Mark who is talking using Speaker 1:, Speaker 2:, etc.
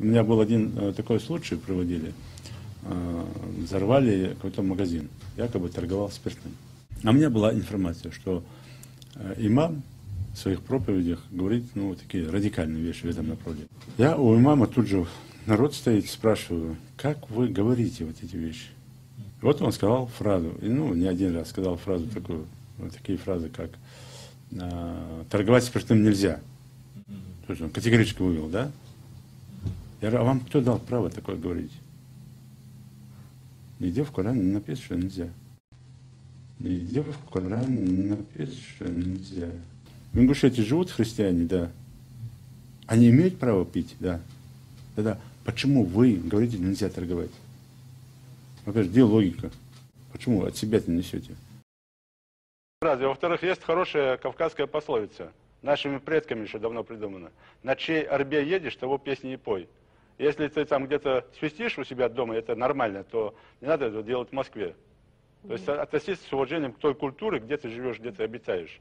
Speaker 1: У меня был один такой случай, проводили. Взорвали какой-то магазин, якобы торговал спиртным. А у меня была информация, что имам в своих проповедях говорит, ну, такие радикальные вещи в этом направлении. Я у имама тут же, народ стоит, спрашиваю, как вы говорите вот эти вещи? Вот он сказал фразу, и, ну, не один раз сказал фразу такую, вот такие фразы, как торговать спиртным нельзя. То есть он категорически вывел, да? Я говорю, а вам кто дал право такое говорить? Нигде в Коране не написано, что нельзя. Нигде в Коране не написано, что нельзя. В Ингушетии живут христиане, да. Они имеют право пить, да. Тогда почему вы говорите, нельзя торговать? Во-первых, где логика? Почему от себя-то несете?
Speaker 2: Во-вторых, есть хорошая кавказская пословица. Нашими предками еще давно придумана. На чьей орбе едешь, того песни не пой. Если ты там где-то свистишь у себя дома, это нормально, то не надо это делать в Москве. То есть относиться с уважением к той культуре, где ты живешь, где ты обитаешь.